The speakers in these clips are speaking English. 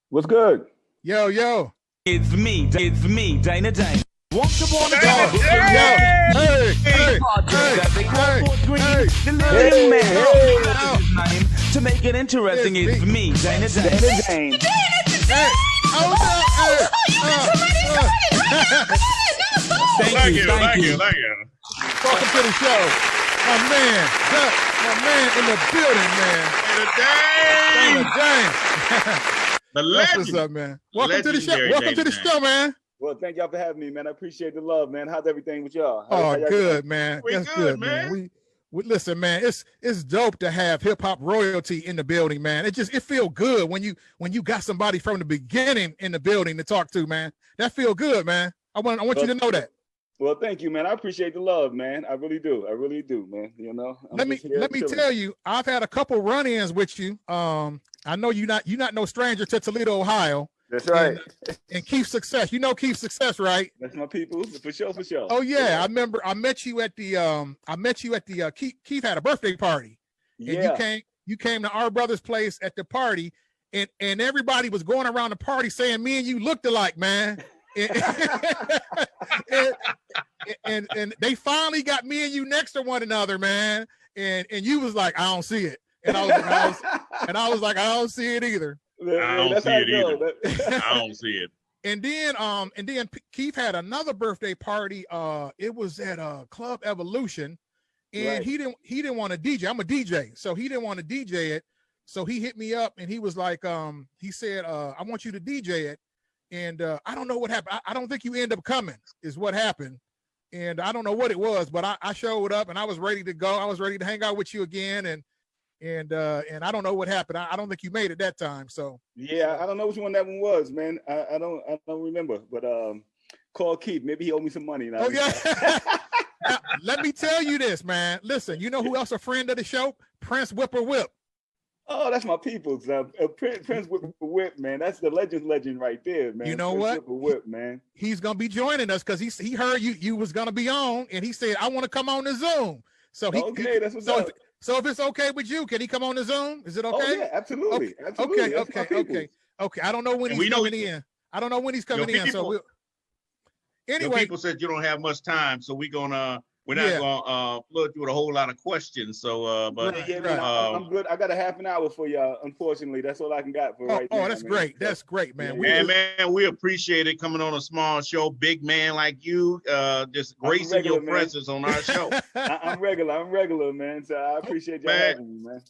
What's good? Yo, yo. It's me, Dana Dane. Once upon a Yo, time, hey, the living man. His name. To make it interesting, it's me, Dana Dane. Dana Dane. Hey, Thank you. Welcome to the show. My man in the building, man. Dana Dane. The That's legend. what's up, man. Welcome to the show. Legendary Welcome to the Dana show, man. Well, thank y'all for having me, man. I appreciate the love, man. How's everything with y'all? Oh, y'all good, doing? man. We That's good, good, man. man. We listen, man. It's dope to have hip hop royalty in the building, man. It feel good when you got somebody from the beginning in the building to talk to, man. That feel good, man. I want you to know that. Well, thank you, man. I appreciate the love, man. I really do, man. You know. Let me tell you, I've had a couple run-ins with you. I know you're not no stranger to Toledo, Ohio. That's right. And Keith Success. You know Keith Success, right? That's my people, for sure. Oh yeah, I remember. I met you at the Keith had a birthday party, and Yeah. you came to our brother's place at the party, and everybody was going around the party saying me and you looked alike, man. and they finally got me and you next to one another, man. And you was like, I don't see it, and I was like, I don't see it either. I don't see it either. I don't see it. And then Keith had another birthday party. It was at Club Evolution, and Right. he didn't want to DJ. I'm a DJ, so he didn't want to DJ it. So he hit me up and he was like, he said, I want you to DJ it. And I don't know what happened. I don't think you end up coming, is what happened. And I don't know what it was, but I showed up and I was ready to go. I was ready to hang out with you again, and I don't know what happened. I don't think you made it that time. So Yeah, I don't know which one that one was, man. I don't remember, but call Keith. Maybe he owed me some money. Oh yeah. Now, let me tell you this, man. Listen, you know who else a friend of the show? Prince Whipper Whip. Oh, that's my people's. Prince Whip, man. That's the legend right there, man. You know Prince what? Whip, man. He's gonna be joining us because he heard you was gonna be on, and he said, I want to come on the Zoom. So Okay, that's what's up. So if it's okay with you, can he come on the Zoom? Is it okay? Oh yeah, absolutely. Okay. That's my people's. Okay. I don't know when he's coming in. I don't know when he's coming in. So Your people said you don't have much time, so we're not gonna flood you with a whole lot of questions. So, Man, I'm good. I got a half an hour for y'all. Unfortunately, that's all I can got for right now. Oh, that's man. great. That's great, man. man, we appreciate it coming on a small show. Big man like you, just gracing your presence on our show. I'm regular, man. So I appreciate y'all having me, man.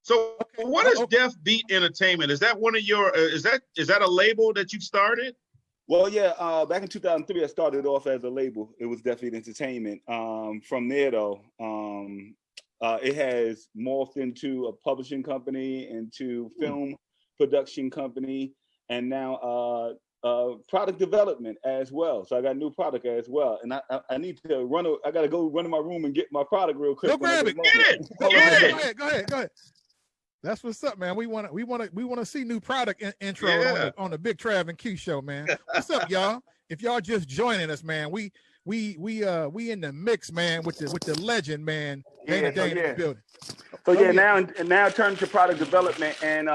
So, what is Deaf Beat Entertainment? Is that one of your? Is that a label that you started? Well, yeah, back in 2003, I started off as a label. It was definitely entertainment. From there, though, it has morphed into a publishing company, into film production company, and now product development as well. So I got a new product as well, and I need to run. I got to go run in my room and get my product real quick. Go grab it. Get it. Go ahead. That's what's up, man. We want to see new product intro on the Big Trav and Q show, man. What's up, y'all? If y'all just joining us, man, we in the mix, man, with the legend, man. Dana Dane in the building. So now turn to product development, and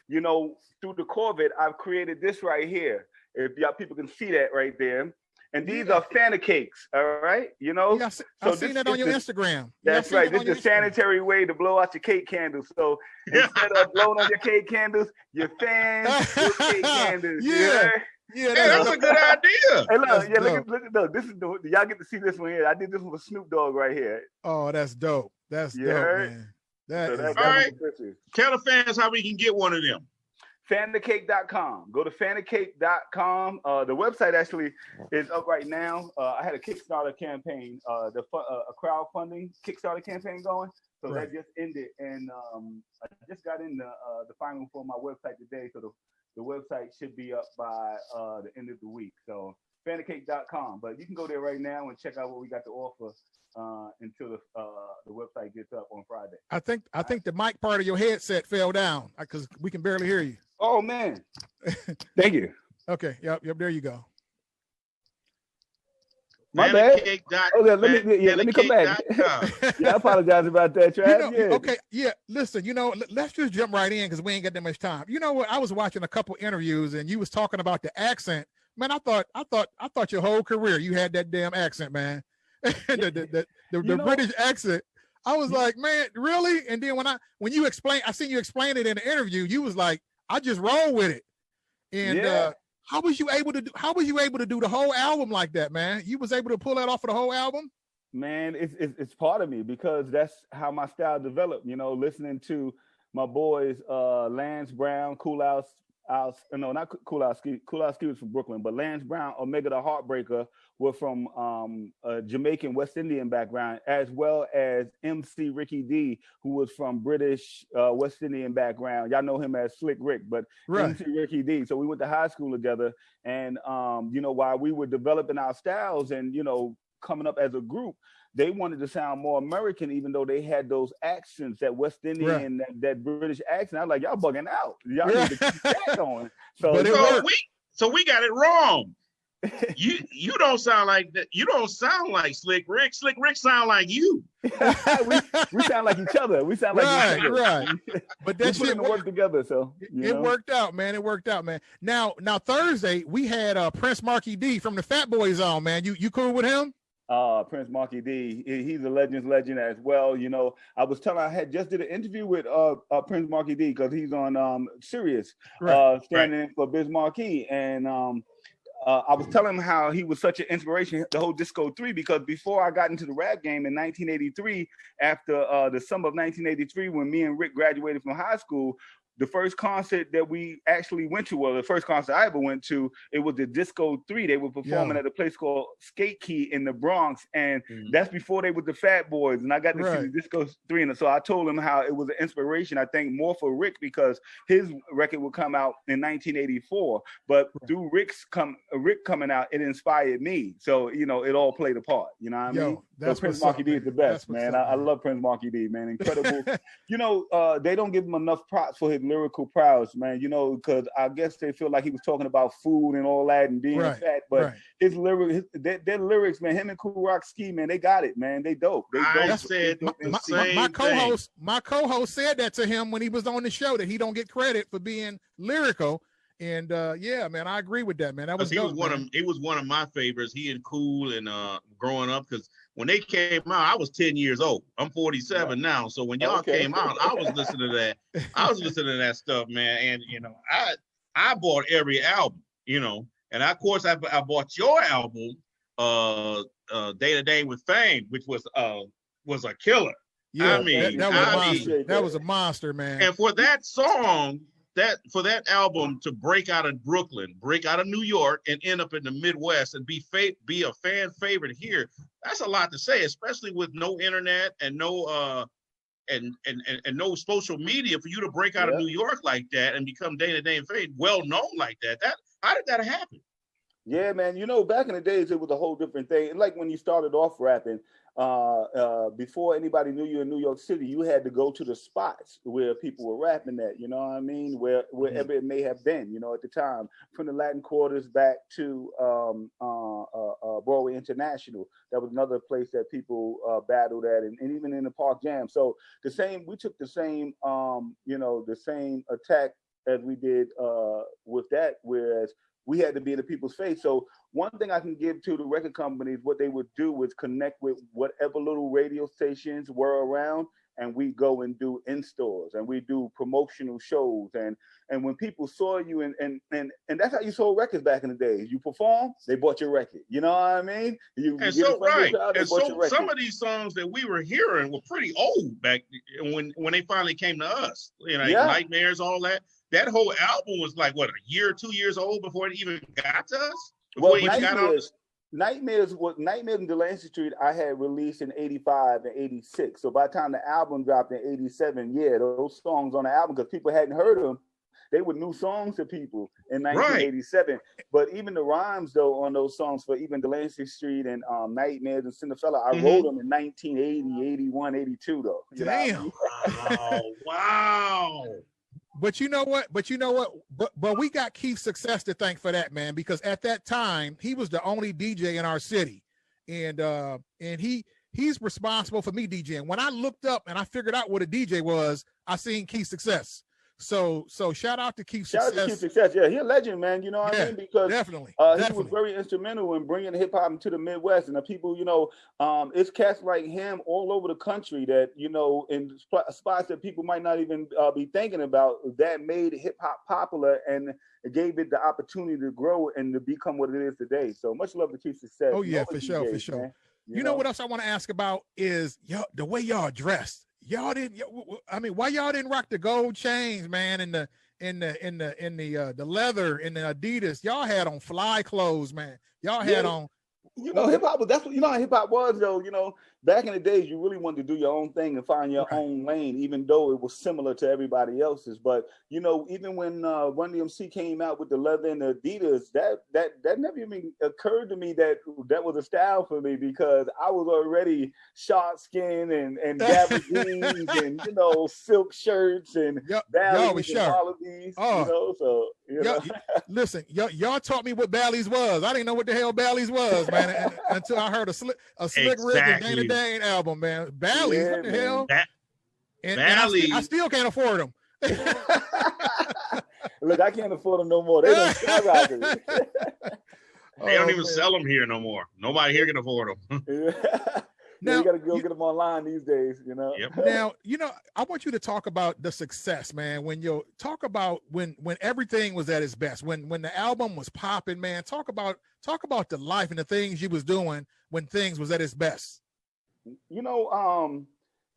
through the COVID, I've created this right here. If y'all people can see that right there. And these are Fanta cakes, all right? Yeah, I've seen that on your Instagram. That's right. This is the sanitary way to blow out your cake candles. So instead of blowing on your cake candles, your fans your cake candles. Yeah, that's a good idea. Hey, look. This is y'all get to see this one here. I did this one with Snoop Dogg right here. Oh, that's dope. That's dope, man. All right. Tell the fans how we can get one of them. Fantacake.com. Go to fantacake.com. The website actually is up right now. I had a Kickstarter campaign, a crowdfunding Kickstarter campaign going. So that just ended, and I just got in the final for my website today. So the website should be up by the end of the week. So fantacake.com. But you can go there right now and check out what we got to offer until the website gets up on Friday. I think the mic part of your headset fell down because we can barely hear you. Oh man. Thank you. Okay. Yep. There you go. My bad. Oh, yeah, let me come back. Yeah, I apologize about that, Trav. Listen, let's just jump right in because we ain't got that much time. You know what? I was watching a couple interviews and you was talking about the accent. Man, I thought your whole career you had that damn accent, man. the British accent. I was like, man, really? And then when you explain, I seen you explain it in the interview. You was like, I just roll with it. And how was you able to do the whole album like that, man? You was able to pull that off for the whole album? Man, it's part of me because that's how my style developed. Listening to my boys, Lance Brown, not Kulowski was from Brooklyn, but Lance Brown, Omega the Heartbreaker were from a Jamaican West Indian background, as well as MC Ricky D, who was from British West Indian background. Y'all know him as Slick Rick, but right. MC Ricky D. So we went to high school together, and while we were developing our styles and coming up as a group, they wanted to sound more American, even though they had those accents, that West Indian, right. that British accent. I was like, y'all bugging out. Y'all need to keep that going. So we got it wrong. You don't sound like that. You don't sound like Slick Rick. Slick Rick sound like you. we sound like each other. We sound like each other. Right. But that shit worked together. So it worked out, man. It worked out, man. Now Thursday we had Prince Marky D from the Fat Boys on, man. You cool with him? Prince Marky D, he's a legend as well. I had just did an interview with Prince Marky D because he's on Sirius, standing in for Biz Markie, and I was telling him how he was such an inspiration, the whole Disco 3, because before I got into the rap game in 1983, after the summer of 1983, when me and Rick graduated from high school, the first concert that we actually went to, well, the first concert I ever went to, it was the Disco 3. They were performing at a place called Skate Key in the Bronx, and that's before they were the Fat Boys, and I got to see the Disco 3. And so I told him how it was an inspiration, I think, more for Rick, because his record would come out in 1984, but through Rick coming out, it inspired me. So, it all played a part, you know what I mean? So Prince Marky D is the best, man. I love Prince Marky D, man. Incredible. They don't give him enough props for his lyrical prowess, man, because I guess they feel like he was talking about food and all that and being fat, but his lyrics, their lyrics, man, him and Cool Rock Ski, man, they got it, man. They dope. I said my co-host said that to him when he was on the show, that he don't get credit for being lyrical. And man, I agree with that, man. That was he was one of my favorites. He and Cool and growing up, because when they came out, I was 10 years old. I'm 47 now. So when y'all came out, I was listening to that. I was listening to that stuff, man. And I bought every album, and of course I bought your album, Dana Dane with Fame, which was a killer. Yeah, that was a monster, man. And for that song, for that album to break out of Brooklyn, break out of New York, and end up in the Midwest and be a fan favorite here, that's a lot to say, especially with no internet and no and no social media. For you to break out of New York like that and become Dana Dane Fade, well known like that, how did that happen? Yeah, man. Back in the days, it was a whole different thing. Like when you started off rapping, before anybody knew you in New York City, you had to go to the spots where people were rapping at, you know what I mean? Wherever it may have been, at the time, from the Latin Quarters back to Broadway International. That was another place that people battled at, and even in the Park Jam. So we took the same, the same attack as we did with that, whereas we had to be in the people's face. So one thing I can give to the record companies, what they would do was connect with whatever little radio stations were around, and we go and do in-stores, and we do promotional shows. And when people saw you, and that's how you sold records back in the day. You perform, they bought your record. You know what I mean? Some of these songs that we were hearing were pretty old back when they finally came to us. Nightmares, all that. That whole album was like, what, a year or 2 years old before it even got to us? Nightmares and Delancey Street I had released in 85 and 86. So by the time the album dropped in 87, those songs on the album, because people hadn't heard them, they were new songs to people in 1987. Right. But even the rhymes, though, on those songs for even Delancey Street and Nightmares and Cinderfella, I wrote them in 1980, 81, 82, though. Damn. Wow. But you know what? But we got Keith's success to thank for that, man, because at that time, he was the only DJ in our city. and he's responsible for me DJing. When I looked up and I figured out what a DJ was, I seen Keith Success. So shout out to Keith Success. Shout out to Keith Success. Yeah, he's a legend, man. You know what I mean? Because definitely. He was very instrumental in bringing hip hop into the Midwest, and the people, it's cats like him all over the country that, in spots that people might not even be thinking about, that made hip hop popular and gave it the opportunity to grow and to become what it is today. So much love to Keith Success. Oh yeah, for sure. Man. You know what else I want to ask about is the way y'all dressed. Y'all didn't. I mean, why y'all didn't rock the gold chains, man, and the leather and the Adidas? Y'all had on fly clothes, man. Y'all had on. Hip hop was, that's what, how hip hop was though. Back in the days, you really wanted to do your own thing and find your own lane, even though it was similar to everybody else's. But even when Run DMC came out with the leather and the Adidas, that never even occurred to me that was a style for me, because I was already short skin and gabardines and silk shirts and valleys and wallabies. Listen, y'all taught me what Bally's was. I didn't know what the hell Bally's was, man, until I heard a Slick Rick and Dana Dane album, man. Bally's, what the hell? And I still can't afford them. Look, I can't afford them no more. They don't skyrocket. They don't even sell them here no more. Nobody here can afford them. Now, you got to go get them online these days, Yep. Now, I want you to talk about the success, man. When you talk about when everything was at its best, when the album was popping, man. Talk about the life and the things you was doing when things was at its best.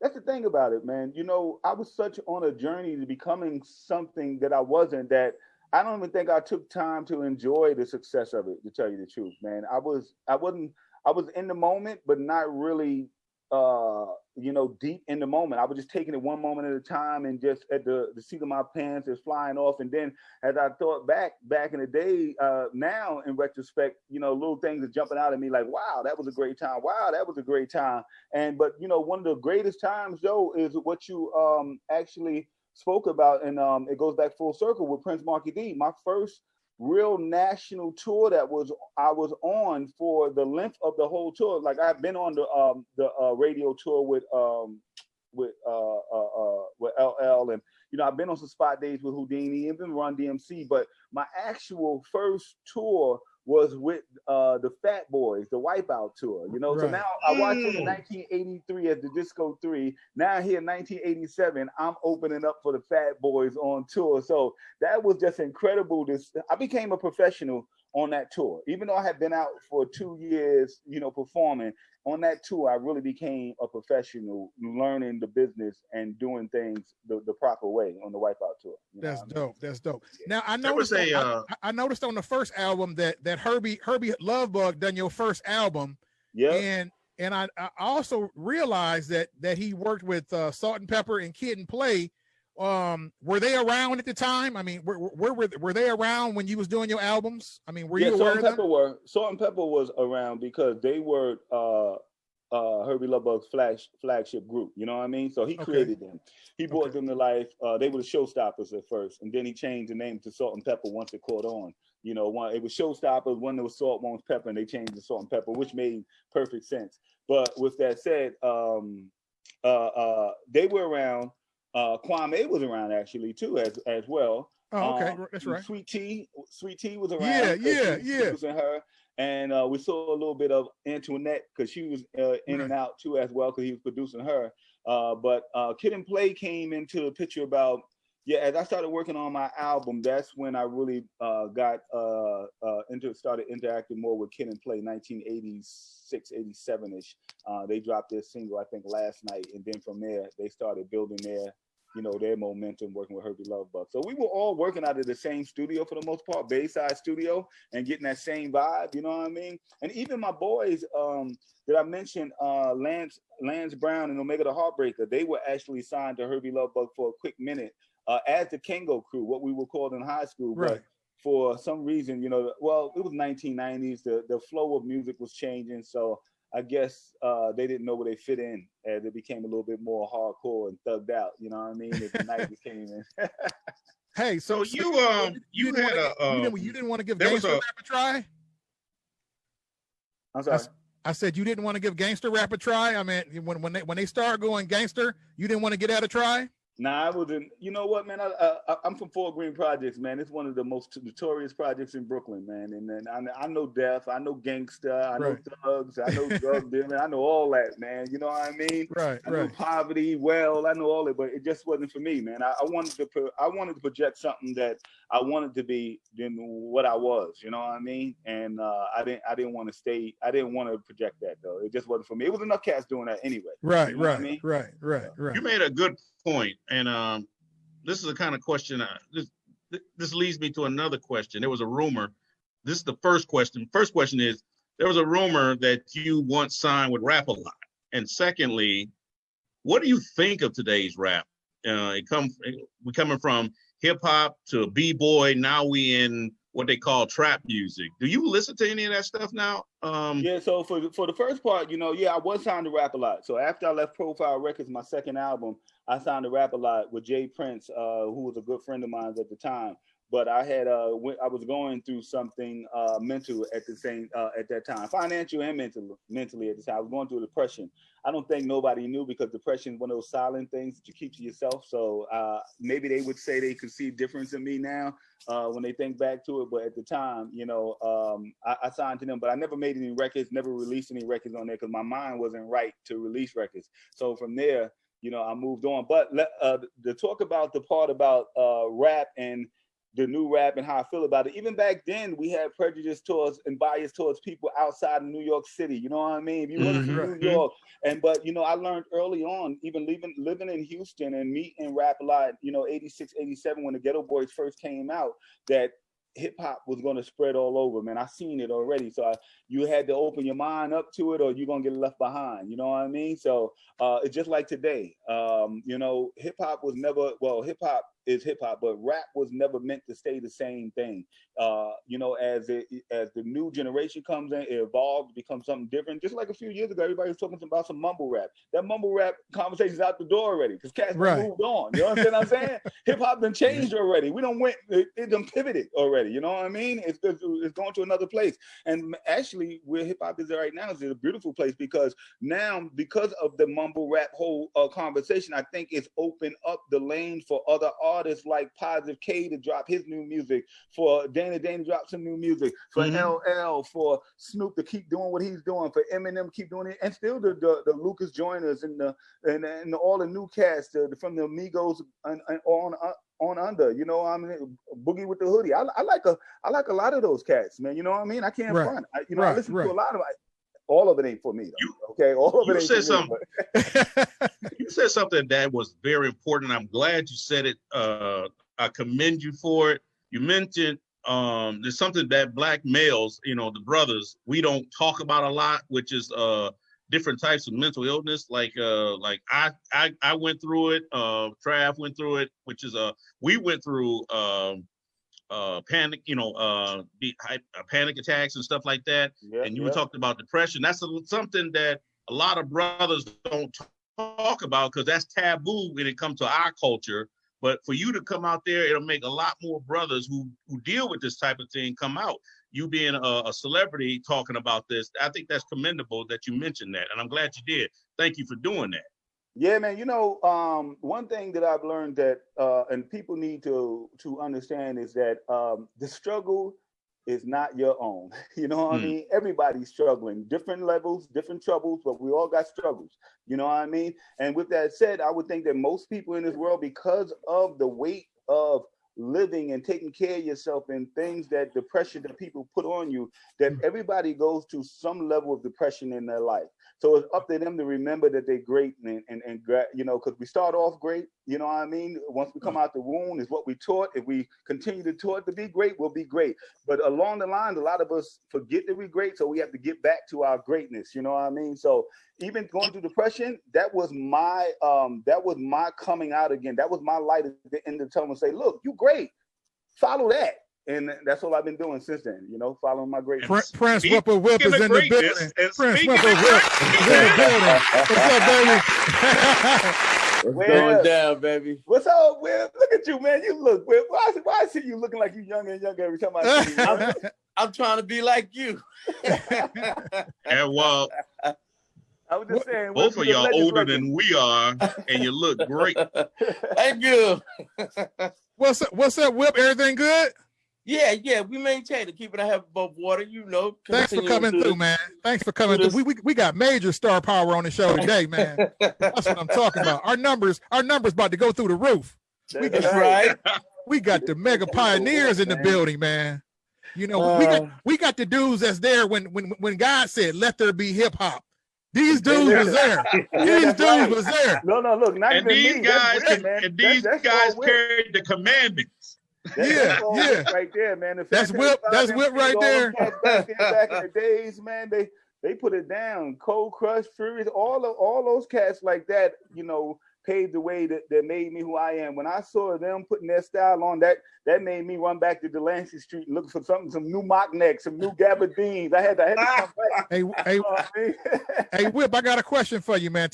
That's the thing about it, man. I was such on a journey to becoming something that I wasn't, that I don't even think I took time to enjoy the success of it, to tell you the truth, man. I was in the moment, but not really, deep in the moment. I was just taking it one moment at a time, and just at the seat of my pants is flying off. And then as I thought back in the day, now in retrospect, little things are jumping out at me like, wow, that was a great time. Wow, that was a great time. But one of the greatest times though is what you actually spoke about, and it goes back full circle with Prince Marky D. My first real national tour that I was on for the length of the whole tour. Like, I've been on the radio tour with LL, and I've been on some spot days with Houdini, even Run DMC. But my actual first tour was with the Fat Boys, the Wipeout tour. So now I watched it in 1983 at the Disco 3. Now here in 1987, I'm opening up for the Fat Boys on tour. So that was just incredible. I became a professional on that tour, even though I had been out for 2 years, performing. On that tour, I really became a professional, learning the business and doing things the proper way on the Wipeout tour. That's dope. That's dope. Yeah. Now I noticed I noticed on the first album that Herbie Lovebug done your first album. Yeah. And I also realized that he worked with Salt and Pepper and Kid and Play. Were they around at the time? I mean, were they around when you was doing your albums? I mean, were you aware of them? Salt and Pepper was around because they were Herbie Lovebug's flagship group. You know what I mean? So he created them. He brought them to life. They were the Showstoppers at first, and then he changed the name to Salt and Pepper once it caught on. One it was Showstoppers, one that was Salt, one was Pepper, and they changed to Salt and Pepper, which made perfect sense. But with that said, they were around. Kwame was around actually too, as well. Oh, okay, that's right. Sweet Tea was around. Yeah. Was in her, and we saw a little bit of Antoinette because she was in and out too as well, because he was producing her. But Kid and Play came into the picture about. Yeah, as I started working on my album, that's when I really started interacting more with Kid and Play, 1986, 87-ish. They dropped their single, I think, last night, and then from there, they started building their momentum working with Herbie Lovebug. So we were all working out of the same studio for the most part, Bayside Studio, and getting that same vibe, you know what I mean? And even my boys that I mentioned, Lance Brown and Omega the Heartbreaker, they were actually signed to Herbie Lovebug for a quick minute. As the Kango Crew, what we were called in high school, but for some reason, it was 1990s. The flow of music was changing, so I guess they didn't know where they fit in, as it became a little bit more hardcore and thugged out. You know what I mean? As the 90s came in. Hey, so you didn't want to give Gangsta Rap a try? I'm sorry. I said you didn't want to give gangster rap a try. I mean, when they start going gangster, you didn't want to get at a try. Nah, I wasn't. You know what, man? I'm from Fort Greene Projects, man. It's one of the most notorious projects in Brooklyn, man. And then I know death, I know gangster, I know thugs, I know drug dealing, I know all that, man. You know what I mean? Right, I know poverty, I know all it, but it just wasn't for me, man. I wanted to project something that I wanted to be than what I was. You know what I mean? And I didn't want to project that though. It just wasn't for me. It was enough cats doing that anyway. Right, you know what I mean? Right. You made a good point, and this is the kind of question. This leads me to another question. There was a rumor. This is the first question. First question is, there was a rumor that you once signed with Rap-A-Lot. And secondly, what do you think of today's rap? We're coming from hip hop to b-boy. Now we in what they call trap music. Do you listen to any of that stuff now? Yeah, so for the first part, I was signed to Rap-A-Lot. So after I left Profile Records, my second album, I signed to Rap-A-Lot with Jay Prince, who was a good friend of mine at the time. But I had I was going through something mental at that time, financial and mentally at the time. I was going through depression. I don't think nobody knew, because depression is one of those silent things that you keep to yourself. So maybe they would say they could see difference in me now when they think back to it. But at the time, I signed to them, but I never made any records, never released any records on there because my mind wasn't right to release records. So from there, I moved on. But to talk about the part about rap and the new rap and how I feel about it. Even back then, we had prejudice towards and bias towards people outside of New York City. You know what I mean? If you wasn't from New York, but I learned early on, even living in Houston and meeting Rap-A-Lot, 86, 87, when the Ghetto Boys first came out, that hip hop was going to spread all over, man. I seen it already. So you had to open your mind up to it, or you're going to get left behind. You know what I mean? So it's just like today. Hip hop was never, hip hop is hip hop, but rap was never meant to stay the same thing. As the new generation comes in, it evolves, becomes something different. Just like a few years ago, everybody was talking about some mumble rap. That mumble rap conversation's out the door already, because cats moved on. You understand what I'm saying? Hip hop done changed already. We don't it done pivoted already. You know what I mean? It's going to another place. And actually, where hip hop is right now is a beautiful place, because now, because of the mumble rap whole conversation, I think it's opened up the lane for other artists like Positive K to drop his new music, for Dana Dane to drop some new music, for LL, for Snoop to keep doing what he's doing, for Eminem keep doing it, and still the Lucas Joyners and all the new cast from the Amigos and on under, Boogie with the Hoodie. I like a lot of those cats, man. You know what I mean? I can't front. I listen to a lot of it. All of it ain't for me, though. Okay, all of it ain't for me. You said something that was very important. I'm glad you said it. I commend you for it. You mentioned there's something that Black males, the brothers, we don't talk about a lot, which is different types of mental illness. Like I went through it. Trav went through it, which is we went through panic, panic attacks and stuff like that. And you talked about depression. That's something that a lot of brothers don't talk about, because that's taboo when it comes to our culture. But for you to come out there, it'll make a lot more brothers who deal with this type of thing come out. You being a celebrity talking about this, I think that's commendable that you mentioned that. And I'm glad you did. Thank you for doing that. Yeah, man. One thing that I've learned that, and people need to understand, is that the struggle is not your own. You know what I mean? Everybody's struggling, different levels, different troubles, but we all got struggles. You know what I mean? And with that said, I would think that most people in this world, because of the weight of living and taking care of yourself and things, that depression that people put on you, that everybody goes to some level of depression in their life. So it's up to them to remember that they're great and because we start off great, you know what I mean? Once we come out the womb is what we taught. If we continue to taught to be great, we'll be great. But along the line, a lot of us forget that we're great. So we have to get back to our greatness. You know what I mean? So even going through depression, that was my coming out again. That was my light at the end of the tunnel and say, look, you great. Follow that. And that's all I've been doing since then, following my greatness. Prince Whipper Whip is in the building. Prince Whipper Whip is in the building. What's up, What's baby? going down, baby? What's up, Whip? Look at you, man. You look, Whip. Why I see you looking like you younger and younger every time I see you? I'm trying to be like you. And well, I was just saying, both of y'all older than we are, and you look great. Thank you. What's up, Whip? Everything good? Yeah, we maintain to keep it a head above water, you know. Thanks for coming through, man. Thanks for coming through. We got major star power on the show today, man. That's what I'm talking about. Our numbers about to go through the roof. That's right. We got the mega pioneers in the building, man. You know, we got the dudes that's there when God said, "Let there be hip hop." These dudes was there. These dudes was there. No, look, not and even these guys, that's guys carried the commandments. Yeah. Right there, man. That's Whip right there. Back in the days, man, they put it down. Cold Crush, Furious, all those cats like that, you know, paved the way that made me who I am. When I saw them putting their style on, that made me run back to Delancey Street and look for some new mock necks, some new gabardines. I had to come back. Hey, Whip, I got a question for you, man.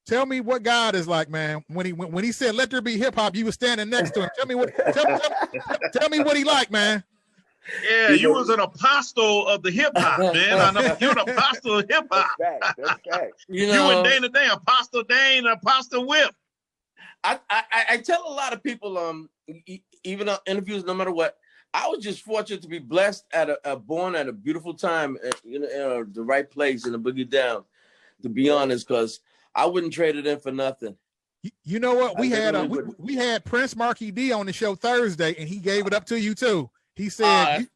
Tell me what God is like, man. When he said, "Let there be hip hop," you were standing next to him. Tell me what he like, man. Yeah, you was an apostle of the hip hop, man. You're an apostle of hip hop. That's fact. You know, you and Dana Dane, Apostle Dane, Apostle Whip. I tell a lot of people, even on interviews, no matter what, I was just fortunate to be blessed born at a beautiful time, in the right place in the boogie down. To be honest, because I wouldn't trade it in for nothing. You know what? We had Prince Marquis D on the show Thursday, and he gave it up to you too. He said,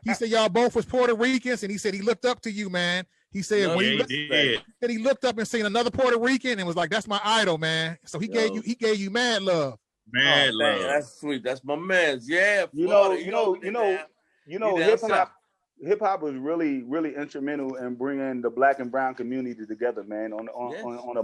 he said y'all both was Puerto Ricans, and he said he looked up to you, man. He said he looked up and seen another Puerto Rican and was like, "That's my idol, man." So he gave you mad love. Mad love. Man, that's sweet. That's my man's. Yeah. You know, hip hop was really, really instrumental in bringing the Black and brown community together, man, on a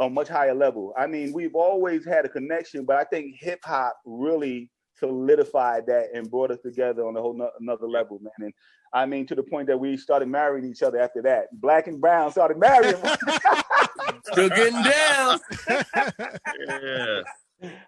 much higher level. I mean, we've always had a connection, but I think hip hop really solidified that and brought us together on a whole another level, man. And I mean, to the point that we started marrying each other after that. Black and brown started marrying. Still getting down. Yeah.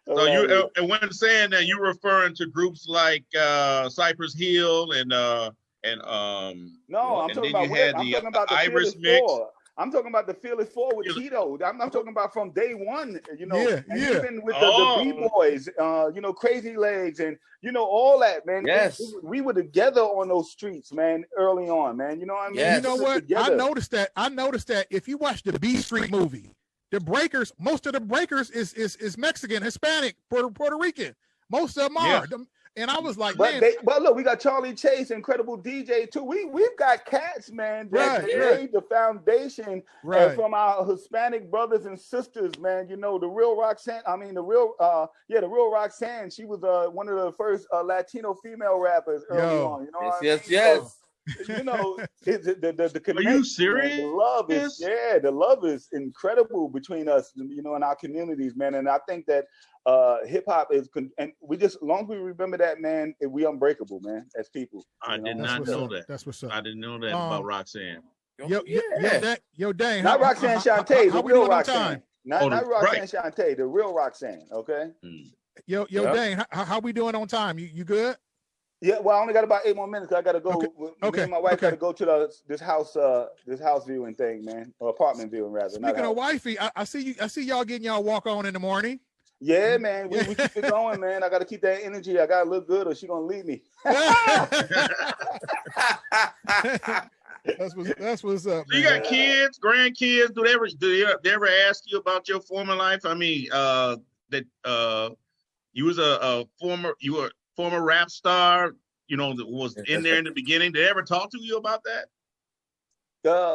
So and when saying that, you're referring to groups like Cypress Hill and no, I'm talking about the Iris Mix. I'm talking about the Fearless Four with Tito. I'm not talking about from day one, you know, even with the B-boys, Crazy Legs and, all that, man. Yes. We were together on those streets, man, early on, man. You know what I mean? Yes. You know what? I noticed that if you watch the B Street movie, the breakers, most of the breakers is Mexican, Hispanic, Puerto Rican. Most of them are. And I was like, but look, we got Charlie Chase, incredible DJ too. We've got cats, man, that laid the foundation from our Hispanic brothers and sisters, man. You know, the real Roxanne. The real Roxanne. She was one of the first Latino female rappers early on. You know, yes. You know, the connection. Are you serious? Man, the love is incredible between us, you know, in our communities, man. And I think that hip hop is, and we just, as long as we remember that, man, we unbreakable, man, as people. I did not know that. That's what's up. I didn't know that about Roxanne. Yo, Dane. Not Roxanne Shante, the real Roxanne. Not Roxanne Right. Shante, the real Roxanne. Okay. Yo, Dane, how we doing on time? You good? Yeah, well, I only got about 8 more minutes. I got to go. Okay. Me and my wife got to go to this house viewing thing, man, or apartment viewing rather. Speaking of wifey, I see y'all getting y'all walk on in the morning. Yeah, man, we keep it going, man. I got to keep that energy. I got to look good, or she gonna leave me. That's what's up. So you got kids, grandkids? Do they ever ask you about your former life? I mean, that you was a former rap star, you know, that was in there in the beginning. Did they ever talk to you about that?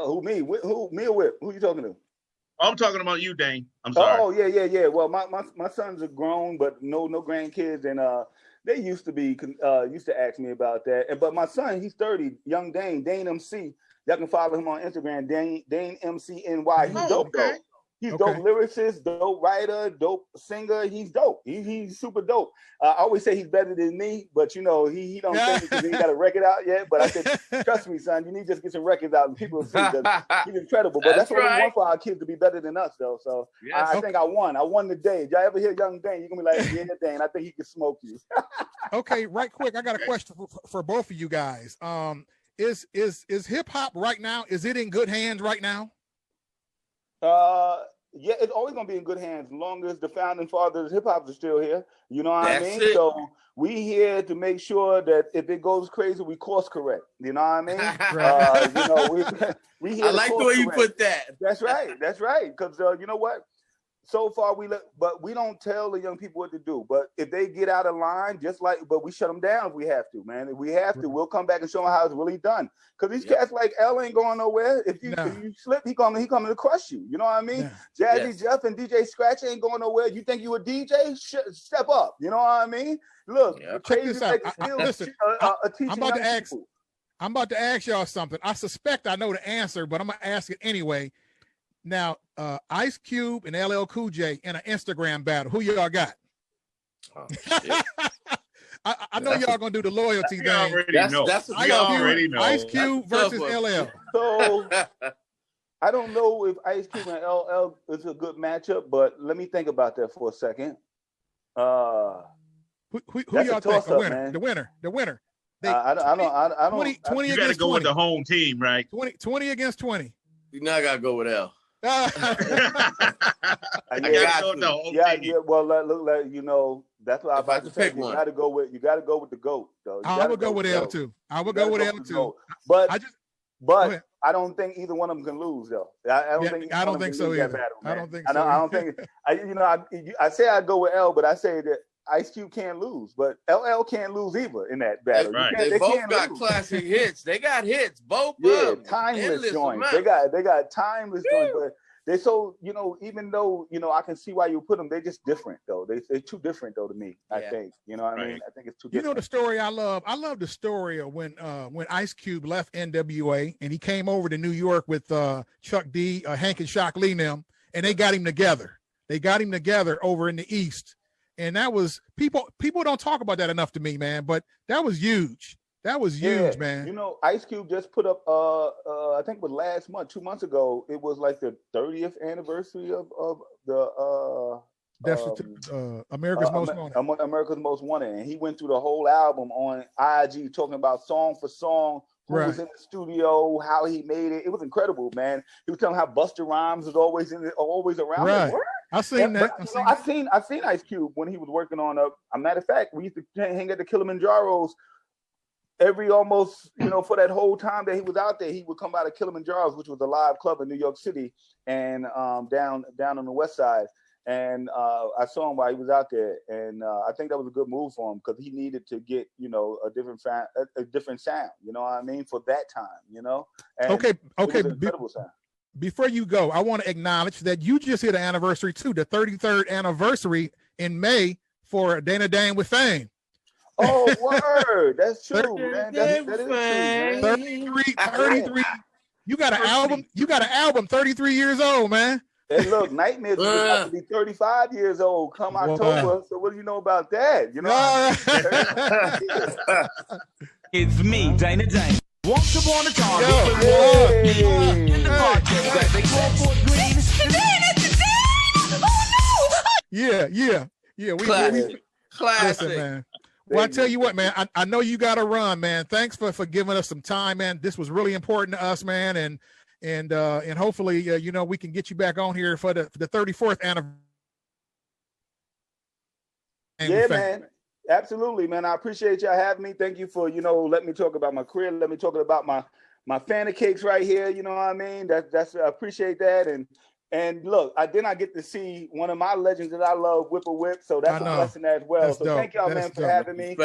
Who, me? Who, me or Whip? Who you talking to? I'm talking about you, Dane. I'm sorry. Oh, yeah. Well, my sons are grown, but no grandkids, and they used to ask me about that. But my son, he's 30, young Dane MC. Y'all can follow him on Instagram, Dane MCNY. He's dope, though. He's dope lyricist, dope writer, dope singer. He's dope. He's super dope. I always say he's better than me, but he don't think because he ain't got a record out yet. But I said, trust me, son, you need to just get some records out and people will see that he's incredible. But that's what we want for our kids to be better than us, though. So I think I won. I won the day. Did y'all ever hear Young Dane? You're gonna be like, yeah, Dane. I think he can smoke you. Okay, right quick. I got a question for both of you guys. Is hip hop right now? Is it in good hands right now? Yeah, it's always gonna be in good hands as long as the founding fathers of hip hop are still here. You know what I mean? It. So we here to make sure that if it goes crazy, we course correct. You know what I mean? Right. We here. I like the way you put that. That's right. That's right. Because you know what? So far but we don't tell the young people what to do. But if they get out of line, but we shut them down if we have to, man. If we have to, we'll come back and show them how it's really done. Because these cats like L ain't going nowhere. If you slip, he coming to crush you. You know what I mean? Yeah. Jazzy Jeff and DJ Scratch ain't going nowhere. You think you a DJ? Step up. You know what I mean? Look, check this out. Listen, I'm about to ask y'all something. I suspect I know the answer, but I'm gonna ask it anyway. Now, Ice Cube and LL Cool J in an Instagram battle. Who y'all got? Oh, shit. I know y'all gonna do the loyalty thing. We already know. Ice Cube versus LL. So I don't know if Ice Cube and LL is a good matchup, but let me think about that for a second. Who y'all think the winner? Man. The winner. I don't. 20 you got to go with the home team, right? 20 against 20. You now gotta go with L. Yeah. Well, look, you know, that's what I'm about to say. You got to go with the GOAT, though. I would go with L too. I would go with L too. But I don't think either one of them can lose, though. I don't think so either. Battle, I don't think so. I don't think. I say I go with L, but I say that Ice Cube can't lose, but LL can't lose either in that battle. Right. They both got classic hits. They got hits, both. Timeless joints. They got timeless joints, but they're so, even though, I can see why you put them, they're just different though. They're too different though to me, I think. You know what I mean? I think it's too different. You know the story I love? I love the story of when Ice Cube left NWA and he came over to New York with Chuck D, Hank and Shock Lee and them, and they got him together. They got him together over in the East. And that was people don't talk about that enough to me, man. But that was huge. That was huge, man. Ice Cube just put up I think it was last month, 2 months ago, it was like the 30th anniversary of the America's Most Wanted. America's Most Wanted. And he went through the whole album on IG talking about song for song, who was in the studio, how he made it. It was incredible, man. He was telling how Busta Rhymes was always around. Right. I seen that. I seen Ice Cube when he was working on a matter of fact, we used to hang at the Kilimanjaros every almost, for that whole time that he was out there, he would come out of Kilimanjaros, which was a live club in New York City and down on the west side. And I saw him while he was out there, and I think that was a good move for him because he needed to get, a different sound. You know what I mean? For that time, And okay. Incredible sound. Before you go, I want to acknowledge that you just hit an anniversary too, the 33rd anniversary in May for Dana Dane with Fame. Oh, word! That's true, man. That is true, man. 33. You got an album. You got an album. 33 years old, man. Hey, look, Nightmares is about to be 35 years old come October. So what do you know about that? It's me, Dana Dane. Once upon a time, Classic. Listen, man. Well, I tell you what, man, I know you got to run, man. Thanks for giving us some time, man. This was really important to us, man. And hopefully, we can get you back on here for the 34th anniversary. Yeah, man. Absolutely, man. I appreciate y'all having me. Thank you for, letting me talk about my career. Let me talk about my fan of cakes right here. You know what I mean? That's I appreciate that. And look, I get to see one of my legends that I love, Whip a Whip. So that's a blessing as well. That's so dope. Thank y'all, man, for having me.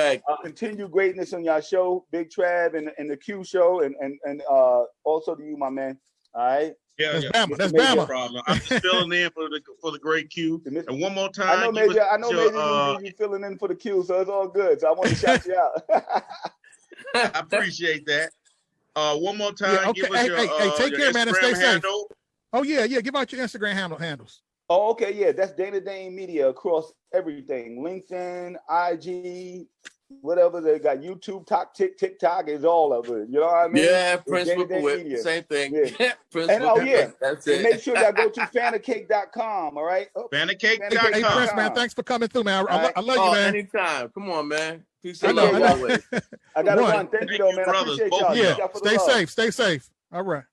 Continue greatness on y'all show, Big Trav and the Q show, and also to you, my man. All right. Yeah, That's Bama. Problem. I'm just filling in for the great Q. And one more time, I know maybe you filling in for the Q, so it's all good. So I want to shout you out. I appreciate that. One more time, give us your take care, man, and stay safe. Oh yeah, give out your Instagram handles. Oh, okay, yeah, that's Dana Dane Media across everything: LinkedIn, IG, whatever they got, YouTube, TikTok is all of it. You know what I mean? Yeah, Prince Whip, same thing. Yeah. Prince and that's and it. make sure y'all go to fanacake.com. All right, fanacake.com. Hey, Prince, man, thanks for coming through, man. I love you, man. Anytime. Come on, man. Peace and love always. I gotta run. Thank you, though, man. Brothers, I appreciate y'all. Yeah, stay safe. All right.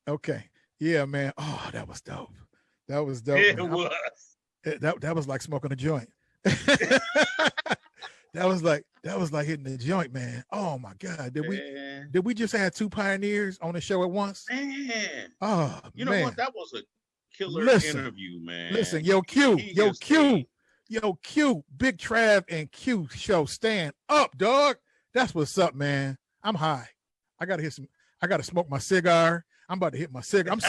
Okay. Yeah, man. Oh, that was dope. That was dope. It man. was. That was like smoking a joint. that was like hitting the joint, man. Oh my God. Did we just have two pioneers on the show at once? Man. Oh, you know man. what? That was a killer interview, man. Listen, Q, Big Trav and Q show. Stand up, dog. That's what's up, man. I'm high. I gotta smoke my cigar. I'm about to hit my cigar. I'm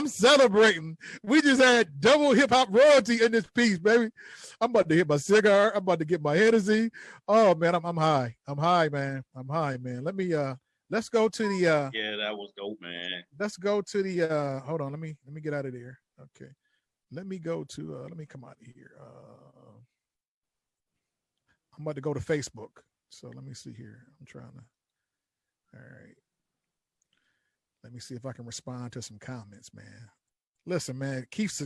celebrating. We just had double hip hop royalty in this piece, baby. I'm about to hit my cigar. I'm about to get my Hennessy. Oh man, I'm high. I'm high, man. Let's go to the yeah, that was dope, man. Let's go to the hold on, let me get out of there. Okay. Let me go to let me come out of here. I'm about to go to Facebook. So let me see here. I'm trying to all right. Let me see if I can respond to some comments, man. Listen, man, Keith's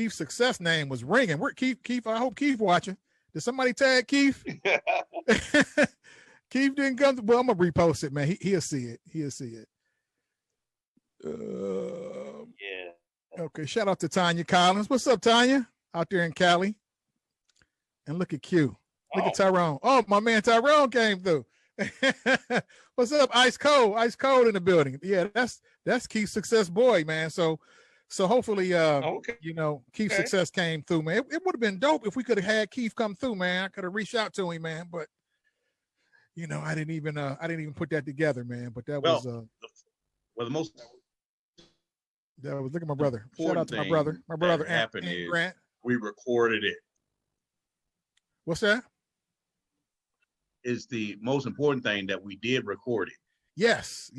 success name was ringing. Where Keith? I hope Keith watching. Did somebody tag Keith? Keith didn't come. Well, I'm gonna repost it, man. He'll see it. He'll see it. Yeah. Okay. Shout out to Tanya Collins. What's up, Tanya? Out there in Cali. And look at Q. Look at Tyrone. Oh, my man Tyrone came through. What's up, Ice Cold in the building. Yeah, that's Keith's success boy, man. So hopefully you know, Keith's success came through, man. It would have been dope if we could have had Keith come through, man. I could have reached out to him, man, but you know, I didn't even put that together, man. But that was the most that was, look at my brother. Shout out to my brother Anthony Grant. We recorded it. What's that? Is the most important thing that we did record it. Yes.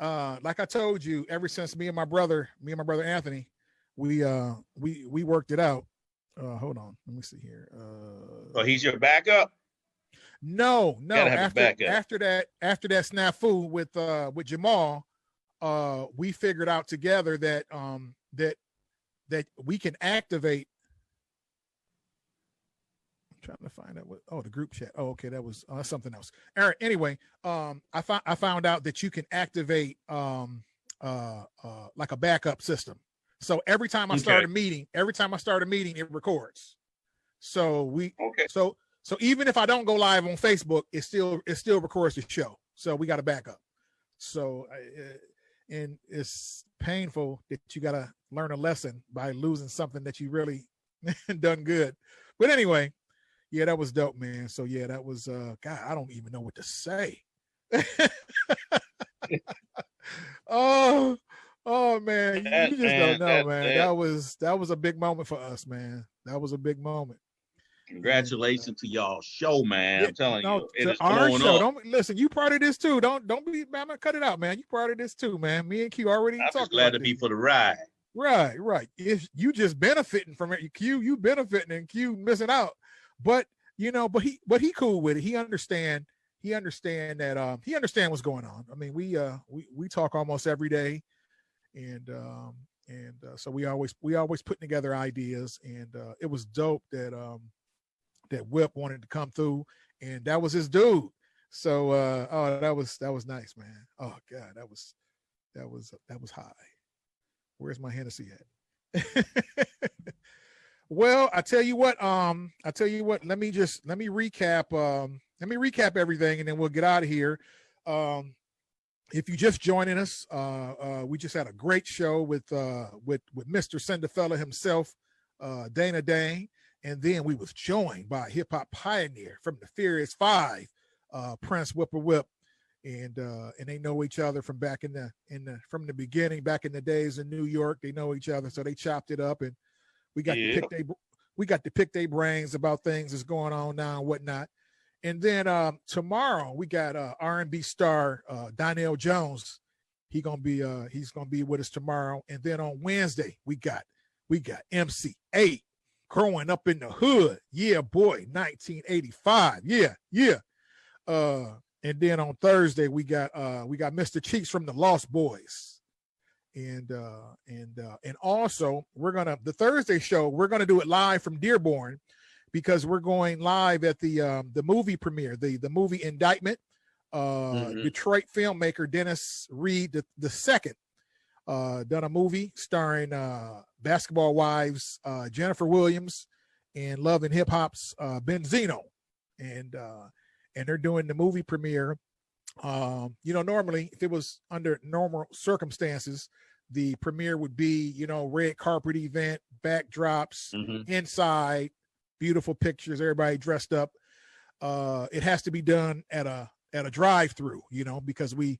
Like I told you, ever since me and my brother Anthony, we worked it out. Hold on, let me see here. So he's your backup? No. After that snafu with Jamal, we figured out together that that we can activate. Trying to find out the group chat. Oh, okay, that was something else. All right. Anyway, I found out that you can activate like a backup system. So every time I start a meeting, it records. So so even if I don't go live on Facebook, it still records the show. So we got a backup. So and it's painful that you got to learn a lesson by losing something that you really done good. But anyway. Yeah, that was dope, man. So yeah, that was God, I don't even know what to say. oh man, you just don't know, man. That was a big moment for us, man. That was a big moment. Congratulations to y'all show, man. I'm telling you, it is our blowing show. up. Don't listen, you part of this too. Don't be, I'm gonna cut it out, man. You part of this too, man. Me and Q already talked about I'm glad to be for the ride. Right. If you just benefiting from it, Q, you benefiting and Q missing out. But you know, but he cool with it. He understand that he understand what's going on. I mean, we talk almost every day, and so we always putting together ideas, and it was dope that that Whip wanted to come through, and that was his dude. So that was nice, man. Oh God, that was high. Where's my Hennessy at? Well, I tell you what, let me recap everything and then we'll get out of here. If you just joining us, we just had a great show with Mr. Cinderfella himself, Dana Dane, and then we was joined by a hip hop pioneer from the Furious Five, Prince Whip, and they know each other from back from the beginning, back in the days in New York. They know each other, so they chopped it up and we got to pick their brains about things that's going on now and whatnot. And then tomorrow we got R&B star Donnell Jones. He's gonna be with us tomorrow. And then on Wednesday we got MC8, Growing Up in the Hood. Yeah, boy, 1985. Yeah. And then on Thursday we got Mr. Cheeks from the Lost Boys. And also the Thursday show, we're gonna do it live from Dearborn, because we're going live at the movie premiere, the movie Indictment. Detroit filmmaker Dennis Reed the second done a movie starring Basketball Wives Jennifer Williams and Love and Hip Hop's Benzino, and they're doing the movie premiere. Normally if it was under normal circumstances, the premiere would be red carpet event, backdrops, inside, beautiful pictures, everybody dressed up. It has to be done at a drive-through, because we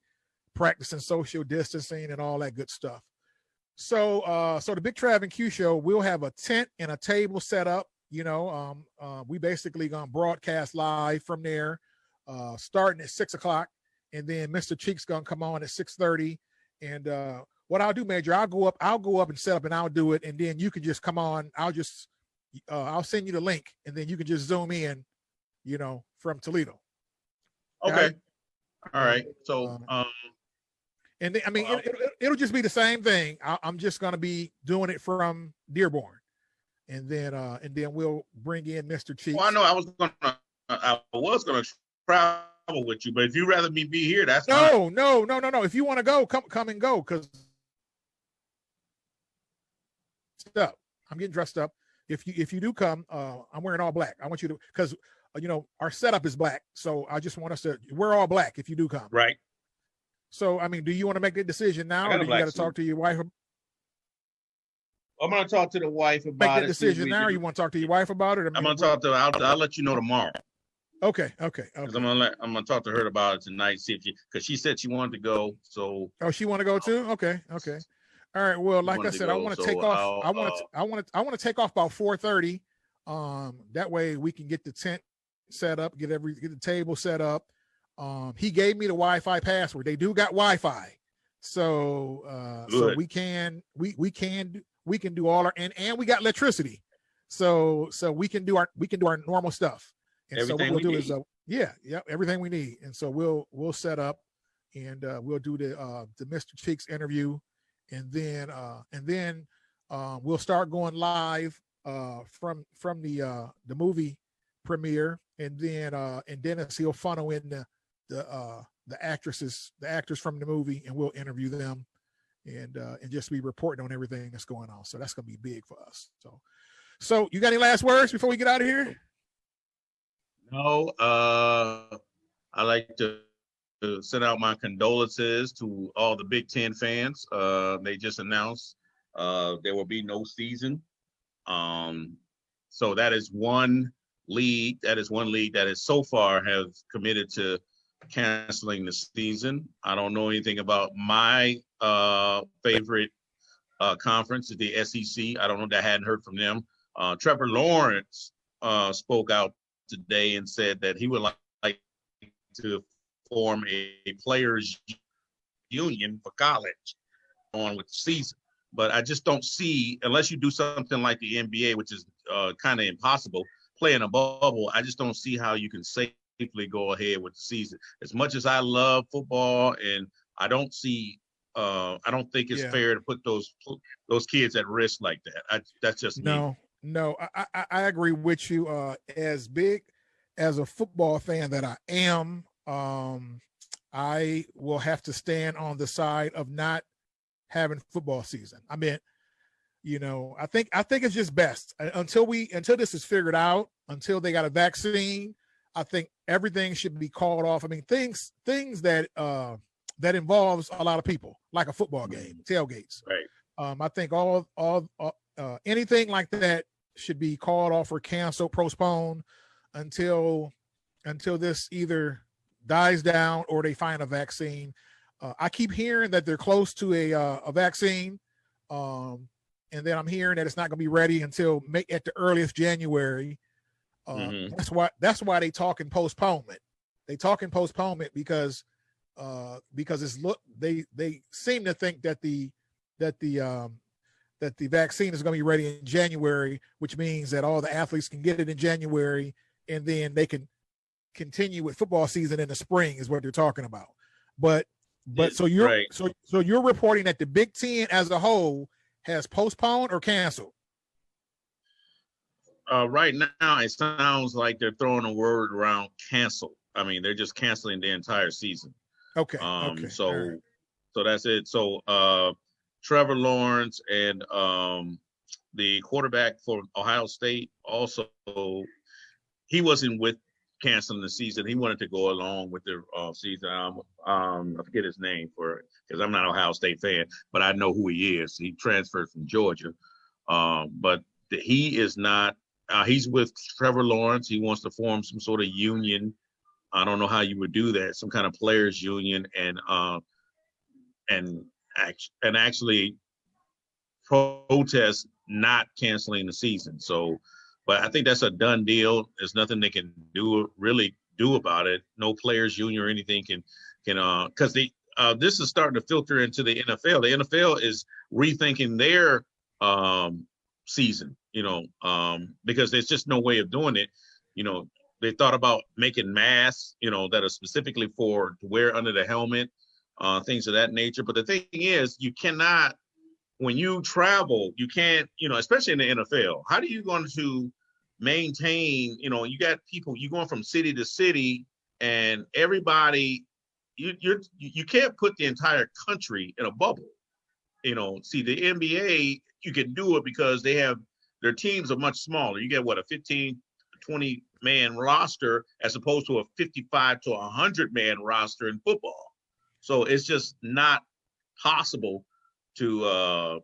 practicing social distancing and all that good stuff. So the Big Trav and Q show, we'll have a tent and a table set up. We basically gonna broadcast live from there, starting at 6:00, and then Mr. Cheeks gonna come on at 6:30. And what I'll do, Major, I'll go up and set up, and I'll do it, and then you can just come on. I'll send you the link, and then you can just zoom in, from Toledo. Okay. All right. So, and then, it'll just be the same thing. I'm just going to be doing it from Dearborn, and then we'll bring in Mr. Cheeks. Well, I know I was gonna travel with you, but if you'd rather me be here, that's no. If you want to go, come and go, because I'm getting dressed up. If you do come, I'm wearing all black. I want you to, because our setup is black, so I just want us to wear all black if you do come. Right. So do you want to make that decision now, or do you got to talk to your wife? I'm gonna talk to the wife about make that decision now. Or you want to talk to your wife about it? I'm gonna talk to her. I'll let you know tomorrow. Okay. I'm gonna talk to her about it tonight. See if because she said she wanted to go. So. Oh, she want to go too? Okay. All right. Well, like I said, I want to take off. I want to take off about 4:30. That way we can get the tent set up, get the table set up. He gave me the Wi-Fi password. They do got Wi-Fi, so we can do all our and we got electricity, so we can do our normal stuff. And everything so what we'll do need. is everything we need. And so we'll set up, and we'll do the Mr. Cheeks interview. And then we'll start going live from the movie premiere, and Dennis, he'll funnel in the actors from the movie, and we'll interview them, and just be reporting on everything that's going on. So that's gonna be big for us. So you got any last words before we get out of here? No, I like to send out my condolences to all the Big Ten fans. They just announced there will be no season. So that is one league. That is so far have committed to canceling the season. I don't know anything about my favorite conference, the SEC. I don't know. I hadn't heard from them. Trevor Lawrence spoke out today and said that he would like to form a players union for college on with the season. But I just don't see, unless you do something like the NBA, which is kind of impossible, play in a bubble, I just don't see how you can safely go ahead with the season. As much as I love football, and I don't think it's fair to put those kids at risk like that. That's just me. No, I agree with you. As big as a football fan that I am, I will have to stand on the side of not having football season. I mean, I think it's just best until this is figured out, until they got a vaccine. I think everything should be called off. I mean, things that involves a lot of people, like a football game, tailgates. Right. I think all anything like that should be called off or canceled, postponed until this either dies down or they find a vaccine. I keep hearing that they're close to a vaccine, and then I'm hearing that it's not going to be ready until at the earliest January. That's why they talk in postponement. They talk in postponement because it's they seem to think that the vaccine is going to be ready in January, which means that all the athletes can get it in January, and then they can continue with football season in the spring is what they're talking about. But so you're right. so you're reporting that the Big Ten as a whole has postponed or canceled? Right now, it sounds like they're throwing a word around cancel. I mean, they're just canceling the entire season. Okay. So that's it. So Trevor Lawrence and the quarterback for Ohio State also, he wasn't with canceling the season. He wanted to go along with the season. I forget his name because I'm not an Ohio State fan, but I know who he is. He transferred from Georgia, but he is not. He's with Trevor Lawrence. He wants to form some sort of union. I don't know how you would do that. Some kind of players union and actually protest not canceling the season. So, but I think that's a done deal. There's nothing they can really do about it. No players union or anything can because this is starting to filter into the NFL. The NFL is rethinking their season, because there's just no way of doing it. They thought about making masks, that are specifically to wear under the helmet, things of that nature. But the thing is, you cannot, when you travel, you can't, especially in the NFL, how are you going to maintain, you got people, you're going from city to city and everybody, you can't put the entire country in a bubble. See, the NBA, you can do it because their teams are much smaller. You get a 15, 20 man roster as opposed to a 55 to 100 man roster in football. So it's just not possible to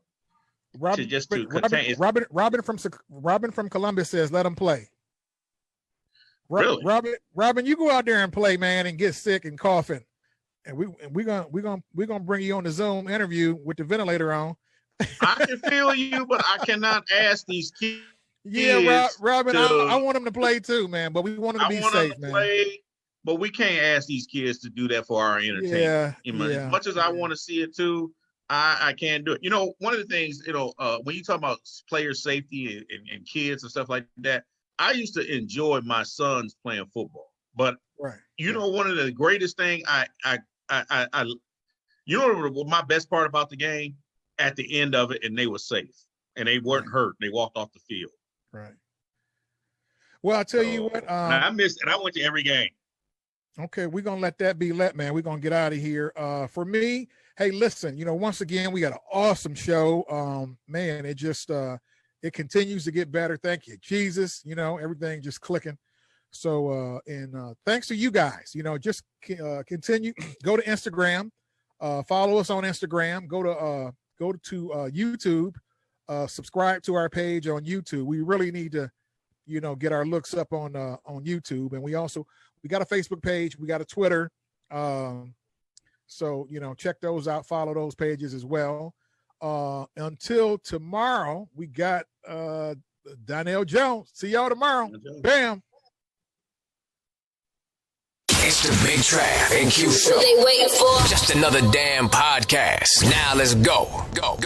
contain. Robin from Columbus says, let them play. Really? Robin, you go out there and play, man, and get sick and coughing. And we're gonna bring you on the Zoom interview with the ventilator on. I can feel you, but I cannot ask these kids. Yeah, Robin, I want them to play too, man. But we want them to be safe, man. But we can't ask these kids to do that for our entertainment. As much as I want to see it too, I can't do it. One of the things, when you talk about player safety and kids and stuff like that, I used to enjoy my sons playing football. But one of the greatest thing what my best part about the game, at the end of it, and they were safe and they weren't hurt. They walked off the field. Right. Well, I'll tell you what. I missed it. I went to every game. Okay, we're gonna let that be let, man. We're gonna get out of here. For me, hey, listen, once again, we got an awesome show. Man, it just it continues to get better. Thank you, Jesus. Everything just clicking. So and thanks to you guys. Just continue. Go to Instagram. Follow us on Instagram. Go to YouTube. Subscribe to our page on YouTube. We really need to, get our looks up on YouTube. And we got a Facebook page. We got a Twitter. So, check those out. Follow those pages as well. Until tomorrow, we got Donnell Jones. See y'all tomorrow. Bam. It's the Big Trav and Q show. What they waiting for? Just another damn podcast. Now let's go. Go.